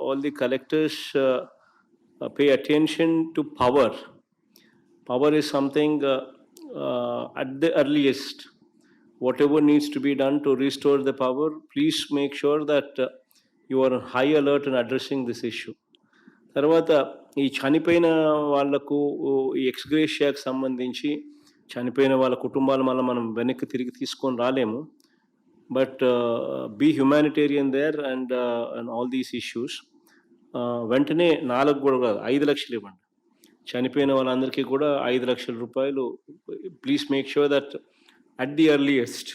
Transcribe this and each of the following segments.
all the collectors pay attention to power. Power is something at the earliest. Whatever needs to be done to restore the power, please make sure that you are on high alert in addressing this issue. తర్వాత ఈ చనిపోయిన వాళ్ళకు ఈ ఎక్స్‌గ్రేషియాకి సంబంధించి చనిపోయిన వాళ్ళ కుటుంబాలు మళ్ళీ మనం వెనక్కి తిరిగి తీసుకొని రాలేము. But be humanitarian there and all these issues. వెంటనే 4 కూడా కాదు, 5 లక్షలు ఇవ్వండి. చనిపోయిన వాళ్ళందరికీ కూడా 5 లక్షల రూపాయలు. Please make sure that at the earliest,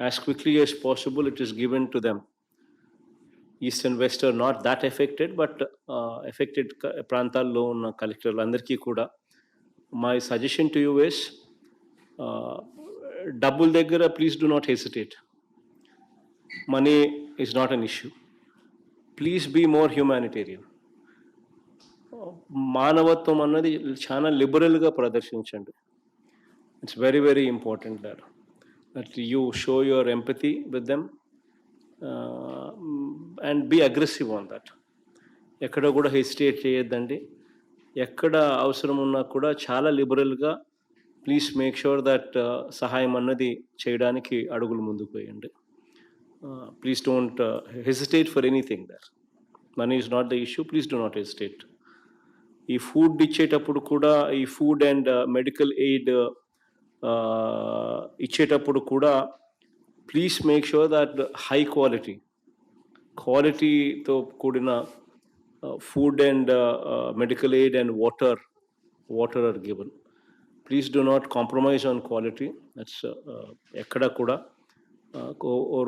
as quickly as possible, it is given to them. East and West are not that affected, but affected ప్రాంతాల్లో ఉన్న కలెక్టర్లు అందరికీ కూడా my suggestion to you is డబ్బుల దగ్గర please do not hesitate. Money is not an issue. Please be more humanitarian. మానవత్వం అన్నది చాలా లిబరల్గా ప్రదర్శించండి. It's very, very important that you show your empathy with them and be aggressive on that. ఎక్కడ కూడా hesitate చేయొద్దండి. ఎక్కడ అవసరం ఉన్నా కూడా చాలా లిబరల్గా ప్లీజ్ మేక్ షూర్ దట్ సహాయం అన్నది చేయడానికి అడుగులు ముందుకు వేయండి. Please don't hesitate for anything there. Money is not the issue. Please do not hesitate. ఈ ఫుడ్ ఇచ్చేటప్పుడు కూడా, ఈ ఫుడ్ అండ్ మెడికల్ ఎయిడ్ ఇచ్చేటప్పుడు కూడా please make sure that high క్వాలిటీతో కూడిన food and medical aid and water are given. Please do not compromise on quality. That's ఎక్కడ కూడా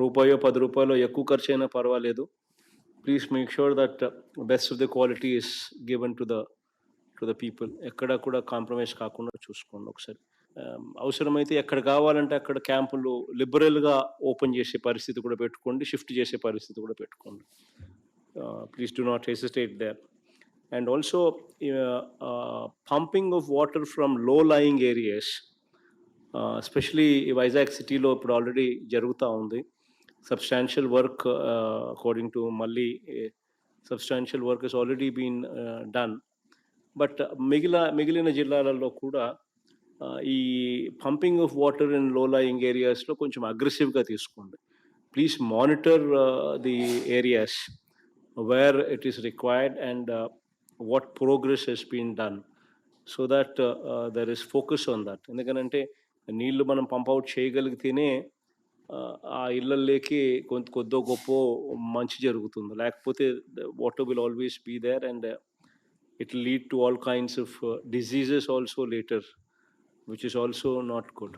రూపాయో 10 రూపాయలు ఎక్కువ ఖర్చు అయినా పర్వాలేదు. Please make sure that best of the quality is given to the people. ఎక్కడ కూడా కాంప్రమైజ్ కాకుండా చూసుకోండి ఒకసారి. అవసరమైతే ఎక్కడ కావాలంటే అక్కడ క్యాంపులు లిబరల్గా ఓపెన్ చేసే పరిస్థితి కూడా పెట్టుకోండి, షిఫ్ట్ చేసే పరిస్థితి కూడా పెట్టుకోండి. Please do not hesitate there. And also pumping of water from low lying areas, especially Vizag సిటీలో ఇప్పుడు ఆల్రెడీ జరుగుతూ ఉంది. సబ్స్టాన్షియల్ వర్క్ అకార్డింగ్ టు మళ్ళీ substantial work is already been done. But మిగిలిన జిల్లాలలో కూడా ఈ pumping of water in low lying ఏరియాస్లో కొంచెం అగ్రెసివ్గా తీసుకోండి. Please monitor the areas where it is required and what progress has been done, so that there is focus on that. ఎందుకంటే నీళ్లు మనం పంప్ అవుట్ చేయగలిగితేనే ఆ ఇళ్ళల్లోకి కొద్దో గొప్ప మంచి జరుగుతుంది. లేకపోతే water will always be there and it will lead to all kinds of diseases also later, which is also not good.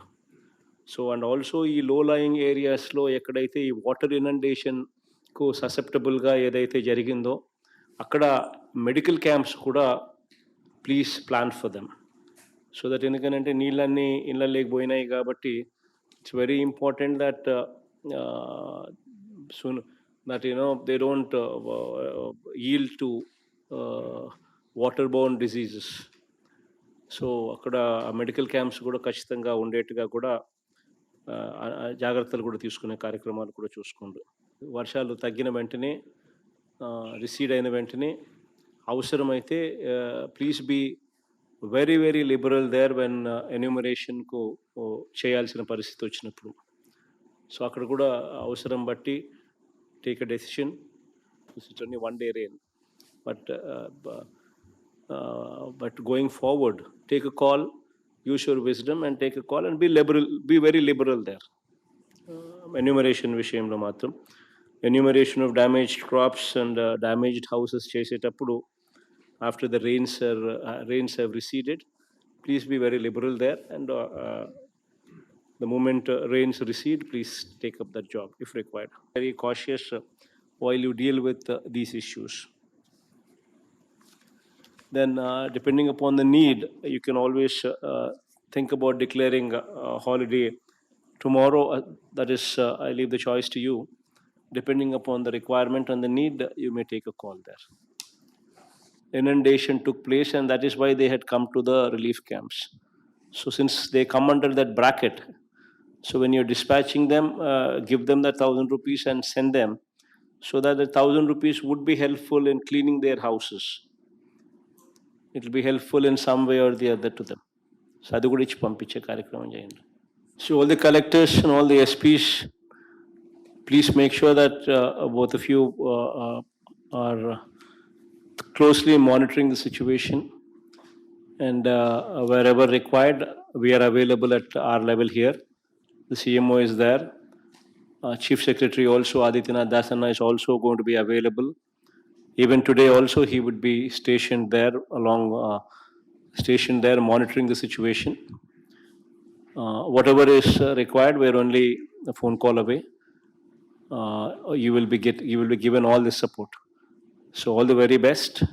So and also ఈ లో లయింగ్ ఏరియాస్లో ఎక్కడైతే ఈ వాటర్ ఇనండేషన్కు ససెప్టబుల్గా ఏదైతే జరిగిందో అక్కడ మెడికల్ క్యాంప్స్ కూడా please plan for them. So that ఎందుకంటే నీళ్ళన్నీ ఇళ్ళలోకి పోయినాయి కాబట్టి it's very important that soon that they don't yield to water borne diseases. So అక్కడ మెడికల్ క్యాంప్స్ కూడా ఖచ్చితంగా ఉండేట్టుగా కూడా జాగ్రత్తలు కూడా తీసుకునే కార్యక్రమాలు కూడా చూసుకోండి. వర్షాలు తగ్గిన వెంటనే, రిసీడ్ అయిన వెంటనే అవసరమైతే please be very very liberal there when ఎన్యూమరేషన్కు చేయాల్సిన పరిస్థితి వచ్చినప్పుడు. సో అక్కడ కూడా అవసరం బట్టి take a decision. It's only 1 day rain. But going forward, take a call, use your wisdom and take a call and be very liberal there. Enumeration vishayamlo matram enumeration of damaged crops and damaged houses chesetappudu after the rains have receded, please be very liberal there, and the moment rains recede, please take up that job if required. Very cautious while you deal with these issues. Then depending upon the need, you can always think about declaring a holiday tomorrow. That is, I leave the choice to you. Depending upon the requirement and the need, you may take a call there. Inundation took place, and that is why they had come to the relief camps. So since they come under that bracket, so when you're dispatching them, give them that 1,000 rupees and send them. so that the 1,000 rupees would be helpful in cleaning their houses. It will be helpful in some way or the other to them. So అది కూడా ఇచ్చి పంపించే కార్యక్రమం చేయండి. So all the collectors and all the SPs, please make sure that both of you are closely monitoring the situation, and wherever required, we are available at our level here. The CMO is there. Chief Secretary also, Adityanath Dasanna, is also going to be available. Even today also, he would be stationed there monitoring the situation. Whatever is required, we're only a phone call away. You will be given all this support. So all the very best.